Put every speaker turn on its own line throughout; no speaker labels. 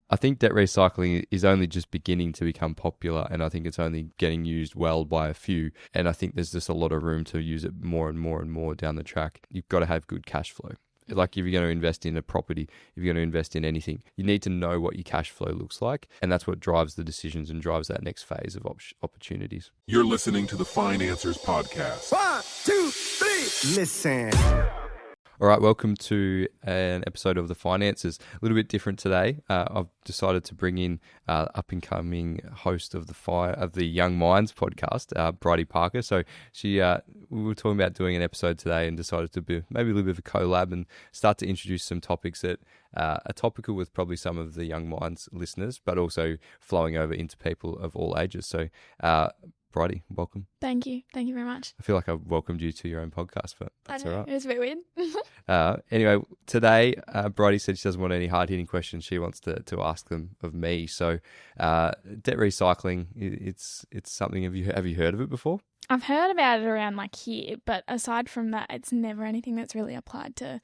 I think debt recycling is only just beginning to become popular, and I think it's only getting used well by a few. And I think there's just a lot of room to use it more and more and more down the track. You've got to have good cash flow. Like if you're going to invest in a property, if you're going to invest in anything, you need to know what your cash flow looks like. And that's what drives the decisions and drives that next phase of opportunities.
You're listening to the Financers Podcast.
1, 2, 3, listen.
All right, welcome to an episode of The Financers. A little bit different today. I've decided to bring in up-and-coming host of the Young Minds podcast, Bridee Parker. So we were talking about doing an episode today and decided to be maybe a little bit of a collab and start to introduce some topics that are topical with probably some of the Young Minds listeners, but also flowing over into people of all ages. So Bridee, welcome.
Thank you. Thank you very much.
I feel like I've welcomed you to your own podcast, but that's all right.
It was a bit weird.
Anyway, today, Bridee said she doesn't want any hard-hitting questions. She wants to ask them of me. So debt recycling, it's something, have you heard of it before?
I've heard about it around like here, but aside from that, it's never anything that's really applied to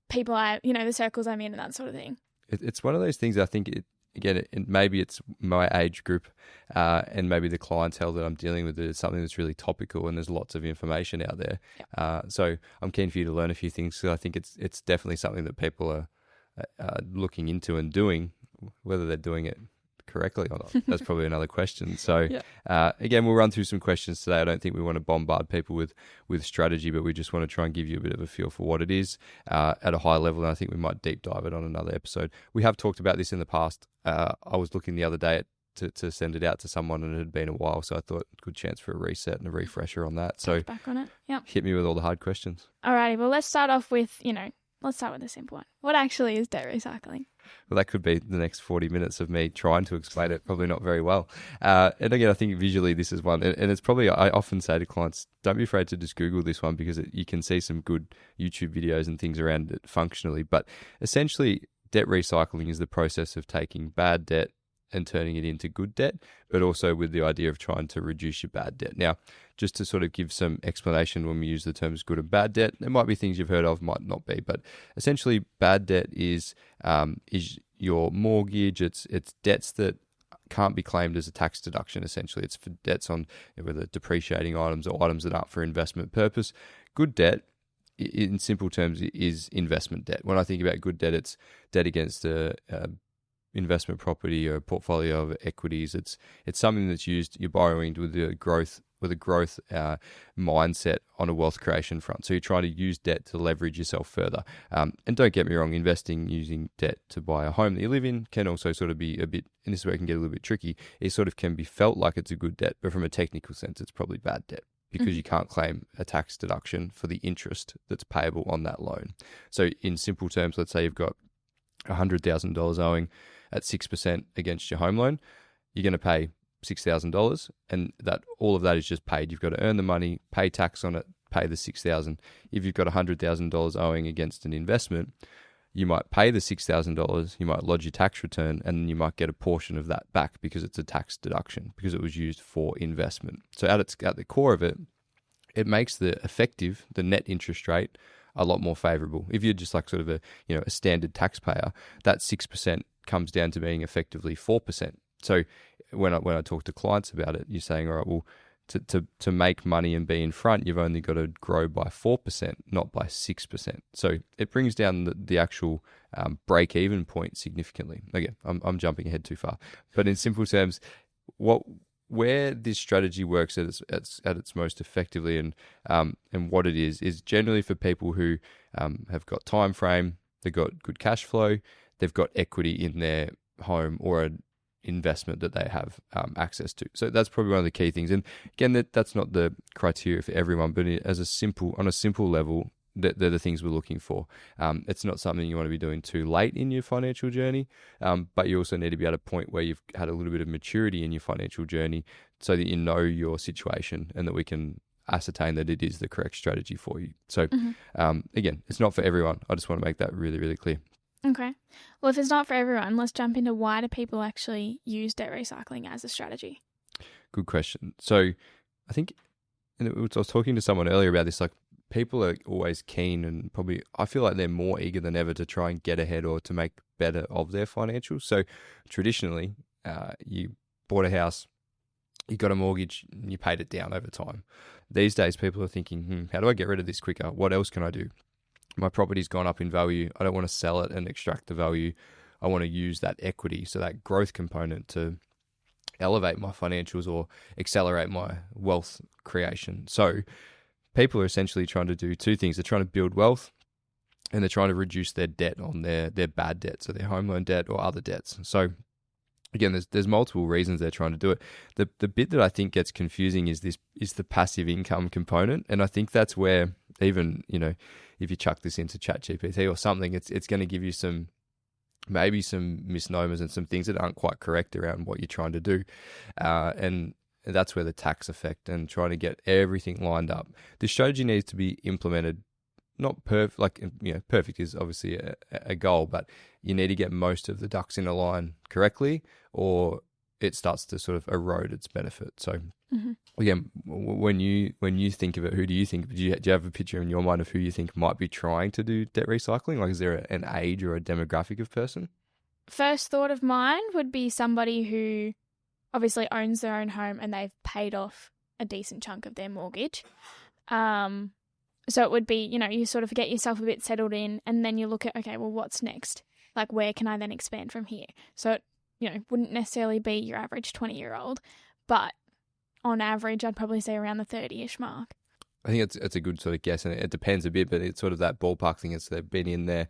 people the circles I'm in and that sort of thing.
It's one of those things I think maybe it's my age group and maybe the clientele that I'm dealing with is something that's really topical and there's lots of information out there. Yep. So I'm keen for you to learn a few things because I think it's definitely something that people are looking into and doing. Whether they're doing it correctly or not, that's probably another question. So again, we'll run through some questions today. I don't think we want to bombard people with strategy, but we just want to try and give you a bit of a feel for what it is at a high level, and I think we might deep dive it on another episode. We have talked about this in the past. I was looking the other day to send it out to someone, and it had been a while, so I thought good chance for a reset and a refresher on that. So
back on it. Yep.
Hit me with all the hard questions.
Alrighty, well let's start off with, let's start with a simple one. What actually is debt recycling?
Well, that could be the next 40 minutes of me trying to explain it, probably not very well. And again, I think visually this is one, and it's probably, I often say to clients, don't be afraid to just Google this one because you can see some good YouTube videos and things around it functionally. But essentially, debt recycling is the process of taking bad debt and turning it into good debt, but also with the idea of trying to reduce your bad debt. Now, just to sort of give some explanation when we use the terms good and bad debt, there might be things you've heard of, might not be, but essentially bad debt is your mortgage. It's debts that can't be claimed as a tax deduction. Essentially, it's for debts on whether depreciating items or items that aren't for investment purpose. Good debt, in simple terms, is investment debt. When I think about good debt, it's debt against a investment property or a portfolio of equities. It's something that's used. You're borrowing with a growth mindset on a wealth creation front. So you're trying to use debt to leverage yourself further. And don't get me wrong, investing using debt to buy a home that you live in can also sort of be a bit, and this is where it can get a little bit tricky. It sort of can be felt like it's a good debt, but from a technical sense, it's probably bad debt because you can't claim a tax deduction for the interest that's payable on that loan. So in simple terms, let's say you've got $100,000 owing at 6% against your home loan, you're going to pay $6,000, and that all of that is just paid. You've got to earn the money, pay tax on it, pay the $6,000. If you've got $100,000 owing against an investment, you might pay the $6,000, you might lodge your tax return, and then you might get a portion of that back because it's a tax deduction because it was used for investment. So at the core of it, it makes the net interest rate a lot more favorable. If you're just like sort of a standard taxpayer, that 6% comes down to being effectively 4%. So when I talk to clients about it, you're saying, all right, well, to make money and be in front, you've only got to grow by 4%, not by 6%. So it brings down the actual break-even point significantly. Again, I'm jumping ahead too far. But in simple terms, where this strategy works at its most effectively and what it is generally for people who have got time frame, they've got good cash flow, they've got equity in their home or an investment that they have access to. So that's probably one of the key things. And again, that's not the criteria for everyone, but on a simple level, they're the things we're looking for. It's not something you want to be doing too late in your financial journey, but you also need to be at a point where you've had a little bit of maturity in your financial journey so that you know your situation and that we can ascertain that it is the correct strategy for you. So again, it's not for everyone. I just want to make that really, really clear.
Okay. Well, if it's not for everyone, let's jump into why do people actually use debt recycling as a strategy?
Good question. So I think, and I was talking to someone earlier about this, like people are always keen, and probably I feel like they're more eager than ever to try and get ahead or to make better of their financials. So traditionally, you bought a house, you got a mortgage, and you paid it down over time. These days, people are thinking, how do I get rid of this quicker? What else can I do? My property's gone up in value. I don't want to sell it and extract the value. I want to use that equity, so that growth component, to elevate my financials or accelerate my wealth creation. So people are essentially trying to do two things. They're trying to build wealth, and they're trying to reduce their debt on their bad debt, so their home loan debt or other debts. So again, there's multiple reasons they're trying to do it. The bit that I think gets confusing is the passive income component, and I think that's where, even, if you chuck this into ChatGPT or something, it's going to give you maybe some misnomers and some things that aren't quite correct around what you're trying to do, and that's where the tax effect and trying to get everything lined up. The strategy needs to be implemented. Not perfect, perfect is obviously a goal, but you need to get most of the ducks in a line correctly, or it starts to sort of erode its benefit. So again, when you think of it, who do you think? Do you have a picture in your mind of who you think might be trying to do debt recycling? Like, is there an age or a demographic of person?
First thought of mine would be somebody who obviously owns their own home and they've paid off a decent chunk of their mortgage. So it would be, you sort of get yourself a bit settled in, and then you look at, okay, well, what's next? Like, where can I then expand from here? So it, wouldn't necessarily be your average 20-year-old, but on average, I'd probably say around the 30-ish mark.
I think it's a good sort of guess, and it depends a bit, but it's sort of that ballpark thing. It's they've been in there,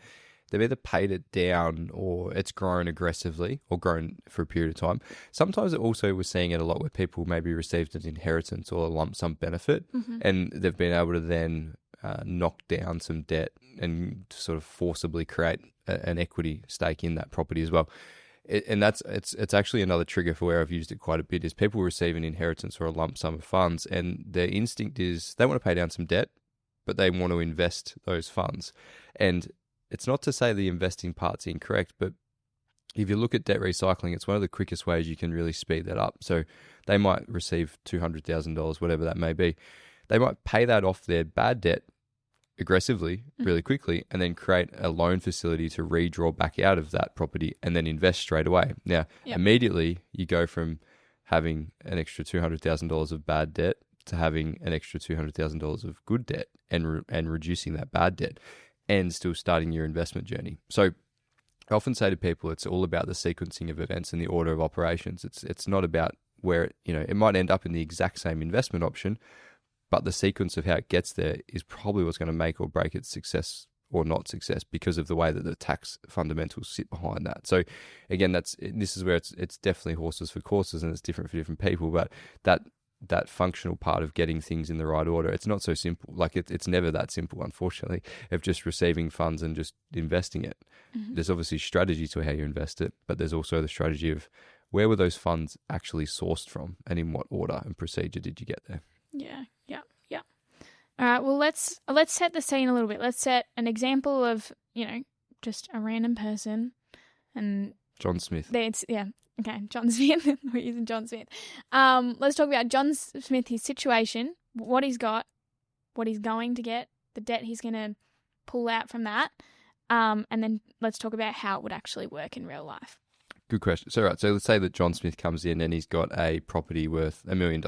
they've either paid it down or it's grown aggressively or grown for a period of time. Sometimes it also, we're seeing it a lot where people maybe received an inheritance or a lump sum benefit, and they've been able to then knock down some debt and sort of forcibly create an equity stake in that property as well. It's actually another trigger for where I've used it quite a bit, is people receive an inheritance or a lump sum of funds, and their instinct is they want to pay down some debt, but they want to invest those funds. And it's not to say the investing part's incorrect, but if you look at debt recycling, it's one of the quickest ways you can really speed that up. So they might receive $200,000, whatever that may be. They might pay that off their bad debt aggressively, really quickly, and then create a loan facility to redraw back out of that property and then invest straight away. Now, immediately you go from having an extra $200,000 of bad debt to having an extra $200,000 of good debt, and reducing that bad debt, and still starting your investment journey. So I often say to people, it's all about the sequencing of events and the order of operations. It's not about where it might end up in the exact same investment option, but the sequence of how it gets there is probably what's going to make or break its success or not success, because of the way that the tax fundamentals sit behind that. So again, this is where it's definitely horses for courses, and it's different for different people, but that functional part of getting things in the right order, it's not so simple. Like it's never that simple, unfortunately, of just receiving funds and just investing it. There's obviously strategy to how you invest it, but there's also the strategy of where were those funds actually sourced from, and in what order and procedure did you get there? Yeah.
All right, well, let's set the scene a little bit. Let's set an example of, just a random person, and
John Smith.
Okay, John Smith. We're using John Smith. Let's talk about John Smith, his situation, what he's got, what he's going to get, the debt he's going to pull out from that, and then let's talk about how it would actually work in real life.
Good question. So let's say that John Smith comes in and he's got a property worth $1 million,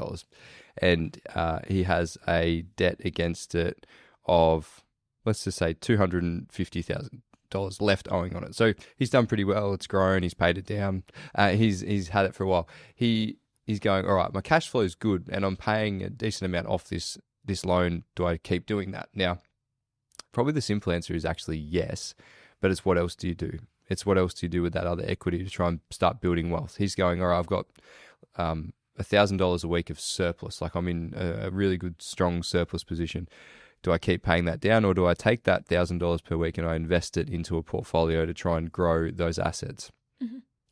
and he has a debt against it of, let's just say, $250,000 left owing on it. So he's done pretty well. It's grown. He's paid it down. He's had it for a while. He's going, all right, my cash flow is good, and I'm paying a decent amount off this loan. Do I keep doing that? Now, probably the simple answer is actually yes, but it's what else do you do? It's what else do you do with that other equity to try and start building wealth? He's going, all right, I've got $1,000 a week of surplus. Like, I'm in a really good, strong surplus position. Do I keep paying that down, or do I take that $1,000 per week and I invest it into a portfolio to try and grow those assets?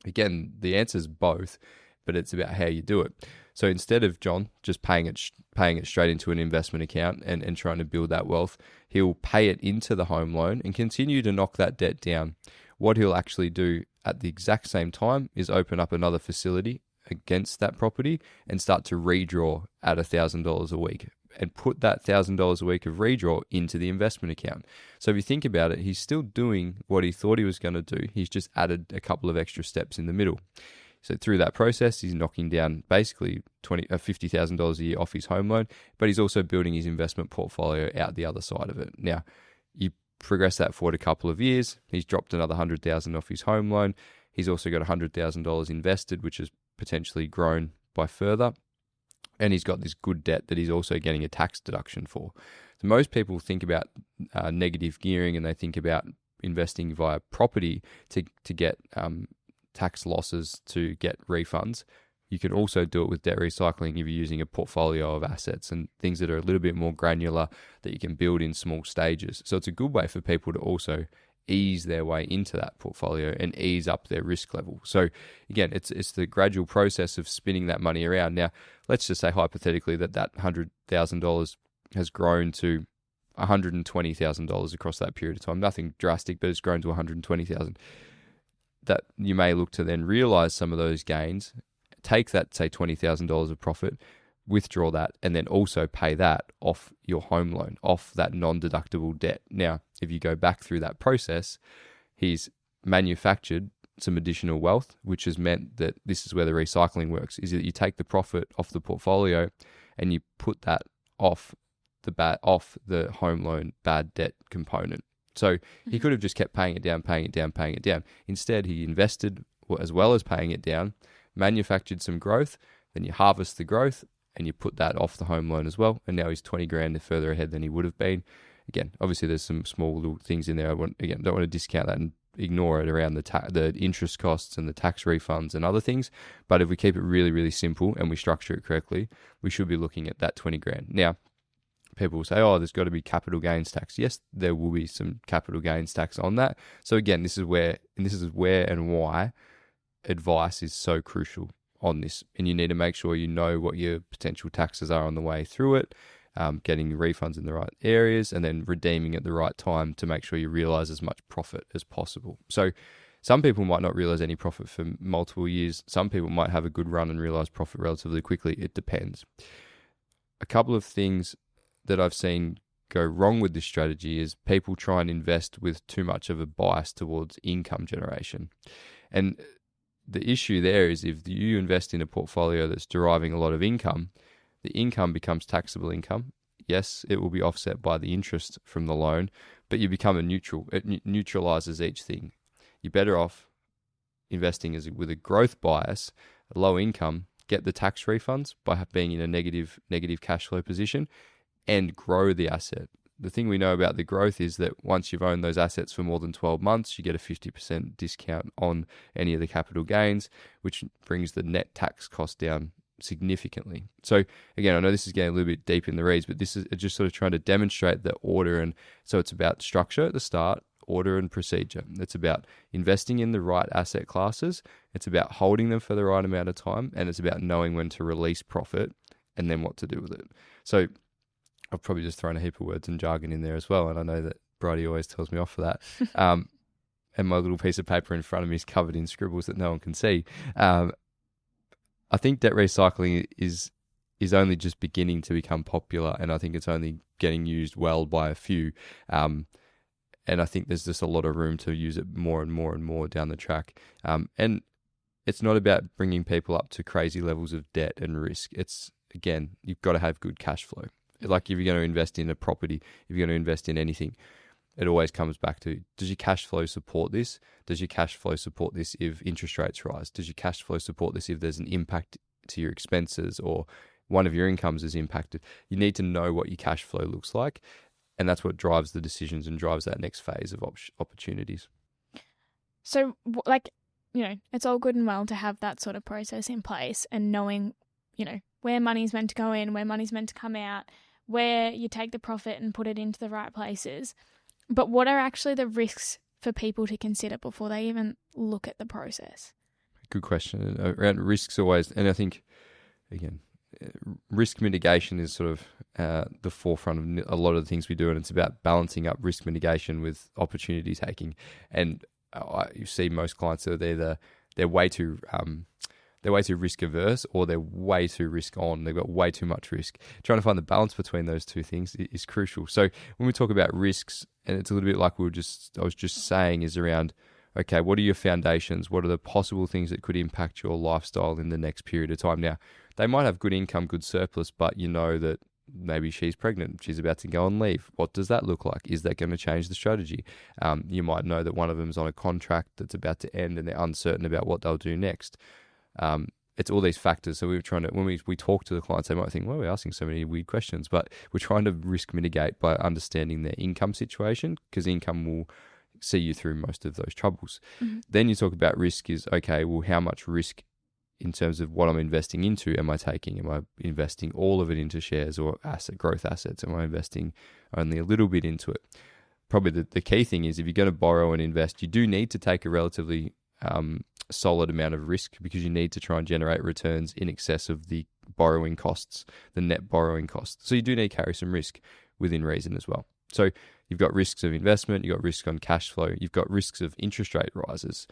Again, the answer is both, but it's about how you do it. So instead of John just paying it straight into an investment account and trying to build that wealth, he'll pay it into the home loan and continue to knock that debt down. What he'll actually do at the exact same time is open up another facility against that property and start to redraw at $1,000 a week and put that $1,000 a week of redraw into the investment account. So if you think about it, he's still doing what he thought he was going to do. He's just added a couple of extra steps in the middle. So through that process, he's knocking down basically $50,000 a year off his home loan, but he's also building his investment portfolio out the other side of it. Now, you progress that forward a couple of years, he's dropped another $100,000 off his home loan. He's also got $100,000 invested, which has potentially grown by further. And he's got this good debt that he's also getting a tax deduction for. So most people think about negative gearing, and they think about investing via property to get tax losses to get refunds. You can also do it with debt recycling if you're using a portfolio of assets and things that are a little bit more granular that you can build in small stages. So it's a good way for people to also ease their way into that portfolio and ease up their risk level. So again, it's the gradual process of spinning that money around. Now, let's just say hypothetically that $100,000 has grown to $120,000 across that period of time. Nothing drastic, but it's grown to $120,000. That you may look to then realize some of those gains, take that, say, $20,000 of profit, withdraw that, and then also pay that off your home loan, off that non-deductible debt. Now, if you go back through that process, he's manufactured some additional wealth, which has meant that this is where the recycling works, is that you take the profit off the portfolio and you put that off the home loan bad debt component. So he could have just kept paying it down. Instead, he invested as well as paying it down, manufactured some growth, then you harvest the growth and you put that off the home loan as well. And now he's 20 grand further ahead than he would have been. Again, obviously there's some small little things in there. Don't want to discount that and ignore it around the interest costs and the tax refunds and other things. But if we keep it really, really simple and we structure it correctly, we should be looking at that 20 grand. Now, people will say, oh, there's got to be capital gains tax. Yes, there will be some capital gains tax on that. So again, this is where and why advice is so crucial on this. And you need to make sure you know what your potential taxes are on the way through it, getting refunds in the right areas, and then redeeming at the right time to make sure you realize as much profit as possible. So some people might not realize any profit for multiple years. Some people might have a good run and realize profit relatively quickly. It depends. A couple of things that I've seen go wrong with this strategy is people try and invest with too much of a bias towards income generation. And the issue there is if you invest in a portfolio that's deriving a lot of income, the income becomes taxable income. Yes, it will be offset by the interest from the loan, but you become a neutral. It neutralizes each thing. You're better off investing with a growth bias, a low income, get the tax refunds by being in a negative cash flow position, and grow the asset. The thing we know about the growth is that once you've owned those assets for more than 12 months, you get a 50% discount on any of the capital gains, which brings the net tax cost down significantly. So again, I know this is getting a little bit deep in the reads, but this is just sort of trying to demonstrate the order. And so it's about structure at the start, order and procedure. It's about investing in the right asset classes. It's about holding them for the right amount of time. And it's about knowing when to release profit and then what to do with it. So I've probably just thrown a heap of words and jargon in there as well. And I know that Bridee always tells me off for that. And my little piece of paper in front of me is covered in scribbles that no one can see. I think debt recycling is only just beginning to become popular, and I think it's only getting used well by a few. And I think there's just a lot of room to use it more and more and more down the track. And it's not about bringing people up to crazy levels of debt and risk. It's, again, you've got to have good cash flow. Like if you're going to invest in a property, if you're going to invest in anything, it always comes back to, does your cash flow support this? Does your cash flow support this if interest rates rise? Does your cash flow support this if there's an impact to your expenses or one of your incomes is impacted? You need to know what your cash flow looks like, and that's what drives the decisions and drives that next phase of opportunities.
So, it's all good and well to have that sort of process in place and knowing, where money's meant to go in, where money's meant to come out, where you take the profit and put it into the right places. But what are actually the risks for people to consider before they even look at the process?
Good question. Around risks always, and I think, again, risk mitigation is sort of the forefront of a lot of the things we do, and it's about balancing up risk mitigation with opportunity taking. And you see most clients that they're way too they're way too risk averse, or they're way too risk on. They've got way too much risk. Trying to find the balance between those two things is crucial. So when we talk about risks, and it's a little bit like I was just saying, is around, okay, what are your foundations? What are the possible things that could impact your lifestyle in the next period of time? Now, they might have good income, good surplus, but you know that maybe she's pregnant, she's about to go on leave. What does that look like? Is that going to change the strategy? You might know that one of them's on a contract that's about to end and they're uncertain about what they'll do next. It's all these factors. So we're trying to, when we talk to the clients, they might think, well, we're asking so many weird questions, but we're trying to risk mitigate by understanding their income situation, because income will see you through most of those troubles.
Mm-hmm.
Then you talk about risk is, okay, well, how much risk in terms of what I'm investing into am I taking? Am I investing all of it into shares or growth assets? Am I investing only a little bit into it? Probably the key thing is, if you're going to borrow and invest, you do need to take a relatively solid amount of risk, because you need to try and generate returns in excess of the borrowing costs, the net borrowing costs. So you do need to carry some risk within reason as well. So you've got risks of investment, you've got risks on cash flow, you've got risks of interest rate rises.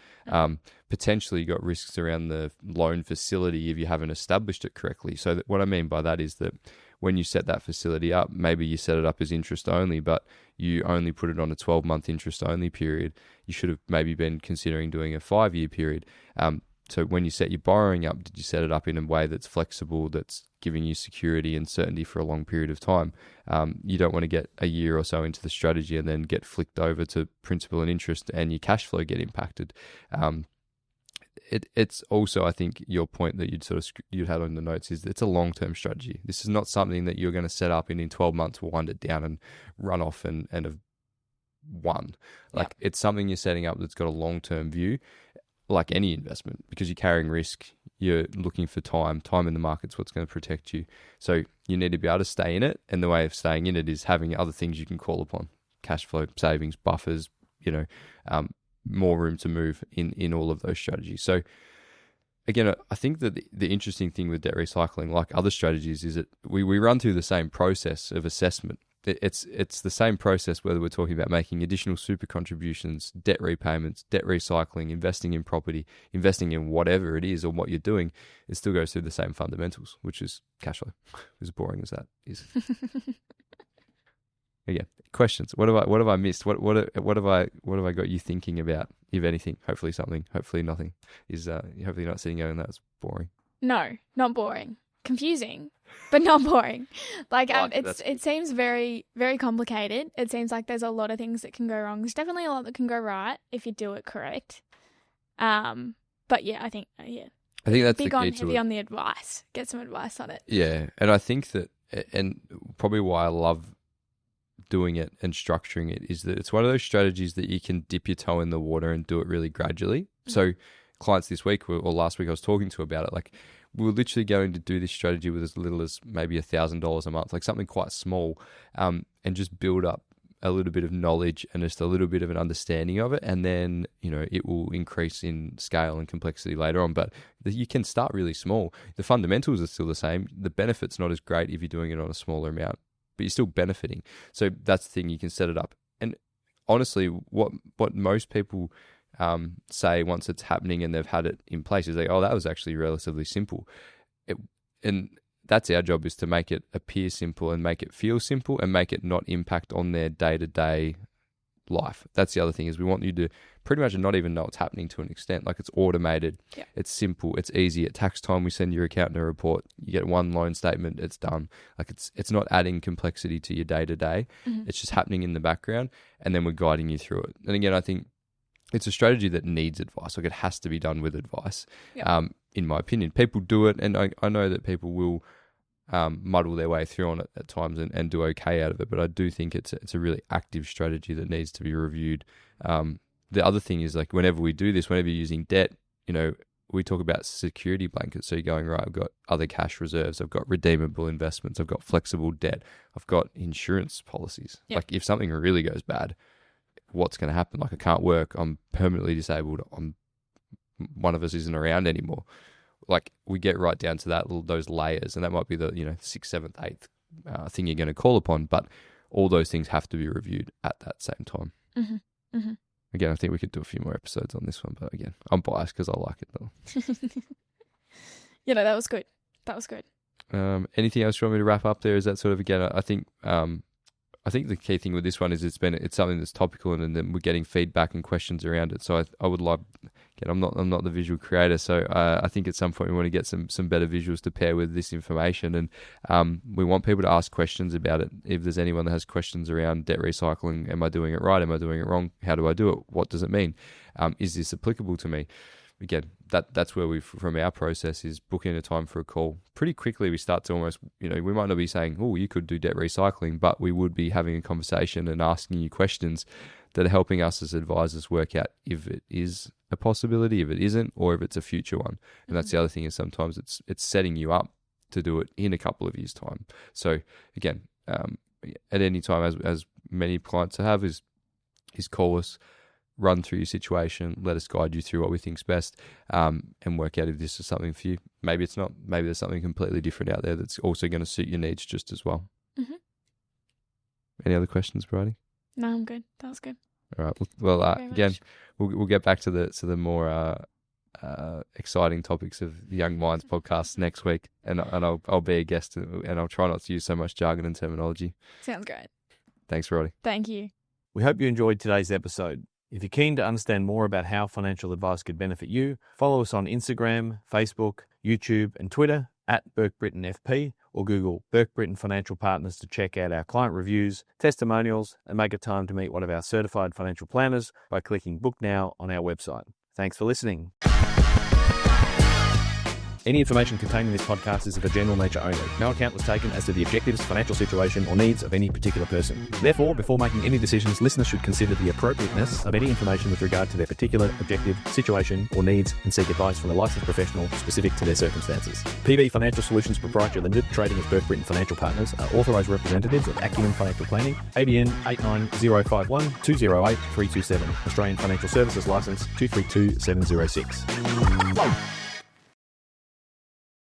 Potentially you've got risks around the loan facility if you haven't established it correctly. So what I mean by that is that when you set that facility up, maybe you set it up as interest only, but you only put it on a 12-month interest only period. You should have maybe been considering doing a 5-year period. So when you set your borrowing up, did you set it up in a way that's flexible, that's giving you security and certainty for a long period of time? You don't want to get a year or so into the strategy and then get flicked over to principal and interest and your cash flow get impacted. It's also, I think, your point that you'd had on the notes is it's a long-term strategy. This is not something that you're going to set up and in 12 months wind it down and run off and have won. Like, it's something you're setting up that's got a long-term view, like any investment, because you're carrying risk, you're looking for time in the market's what's going to protect you. So you need to be able to stay in it, and the way of staying in it is having other things you can call upon: cash flow, savings, buffers, more room to move in all of those strategies. So again, I think that the interesting thing with debt recycling, like other strategies, is that we run through the same process of assessment. It's the same process whether we're talking about making additional super contributions, debt repayments, debt recycling, investing in property, investing in whatever it is or what you're doing. It still goes through the same fundamentals, which is cash flow. As boring as that is. Again, questions. What have I missed? What have I got you thinking about? If anything, hopefully something. Hopefully nothing. Hopefully you're not sitting going, that's boring.
No, not boring. Confusing, but not boring. Like, it seems very, very complicated. It seems like there's a lot of things that can go wrong. There's definitely a lot that can go right if you do it correct. But yeah, I think that's the key to it. On the advice. Get some advice on it.
Yeah, and I think that, and probably why I love doing it and structuring it, is that it's one of those strategies that you can dip your toe in the water and do it really gradually. Mm-hmm. So clients this week or last week I was talking to about it, like, we were literally going to do this strategy with as little as maybe $1,000 a month, like something quite small, and just build up a little bit of knowledge and just a little bit of an understanding of it. And then, it will increase in scale and complexity later on. But you can start really small. The fundamentals are still the same. The benefit's not as great if you're doing it on a smaller amount, but you're still benefiting. So that's the thing, you can set it up. And honestly, what most people say once it's happening and they've had it in place is like, oh, that was actually relatively simple. And that's our job, is to make it appear simple and make it feel simple and make it not impact on their day-to-day life. That's the other thing, is we want you to pretty much not even know what's happening to an extent. Like, it's automated, It's simple, it's easy. At tax time, we send your accountant a report, you get one loan statement, it's done. Like, it's not adding complexity to your day-to-day. Mm-hmm. It's just happening in the background, and then we're guiding you through it. And again, I think it's a strategy that needs advice. Like, it has to be done with advice, in my opinion. People do it, and I know that people will muddle their way through on it at times and do okay out of it. But I do think it's a really active strategy that needs to be reviewed. The other thing is, like, whenever we do this, whenever you're using debt, we talk about security blankets. So you're going, right, I've got other cash reserves, I've got redeemable investments, I've got flexible debt, I've got insurance policies. Yep. Like, if something really goes bad, what's going to happen? Like, I can't work, I'm permanently disabled, one of us isn't around anymore. Like, we get right down to those layers, and that might be the 6th, 7th, 8th thing you're going to call upon, but all those things have to be reviewed at that same time.
Mm-hmm. Mm-hmm.
Again, I think we could do a few more episodes on this one, but again, I'm biased because I like it though.
that was good. That was good.
Anything else you want me to wrap up there? Is that sort of, again, I think the key thing with this one is it's something that's topical, and then we're getting feedback and questions around it. So I would like, again, I'm not the visual creator, so I think at some point we want to get some better visuals to pair with this information, and we want people to ask questions about it. If there's anyone that has questions around debt recycling, am I doing it right? Am I doing it wrong? How do I do it? What does it mean? Is this applicable to me? Again, that's where we, from our process, is booking a time for a call. Pretty quickly we start to almost, we might not be saying, oh, you could do debt recycling, but we would be having a conversation and asking you questions that are helping us as advisors work out if it is a possibility, if it isn't, or if it's a future one. And that's the other thing, is sometimes it's setting you up to do it in a couple of years' time. So again, at any time, as many clients have, is call us, run through your situation, let us guide you through what we think's best, and work out if this is something for you. Maybe it's not. Maybe there's something completely different out there that's also going to suit your needs just as well. Mm-hmm. Any other questions, Bridee?
No, I'm good. That was good.
All right. Well, again, we'll get back to the more exciting topics of the Young Minds podcast next week, and I'll be a guest, and I'll try not to use so much jargon and terminology.
Sounds great.
Thanks, Bridee.
Thank you.
We hope you enjoyed today's episode. If you're keen to understand more about how financial advice could benefit you, follow us on Instagram, Facebook, YouTube, and Twitter at BurkeBrittonFP, or Google Burke Britton Financial Partners to check out our client reviews, testimonials, and make a time to meet one of our certified financial planners by clicking Book Now on our website. Thanks for listening. Any information contained in this podcast is of a general nature only. No account was taken as to the objectives, financial situation, or needs of any particular person. Therefore, before making any decisions, listeners should consider the appropriateness of any information with regard to their particular objective, situation, or needs, and seek advice from a licensed professional specific to their circumstances. PB Financial Solutions Proprietary Limited, trading as Burke Britton Financial Partners, are authorised representatives of Acumen Financial Planning, ABN 89051 208 327, Australian Financial Services Licence 232706.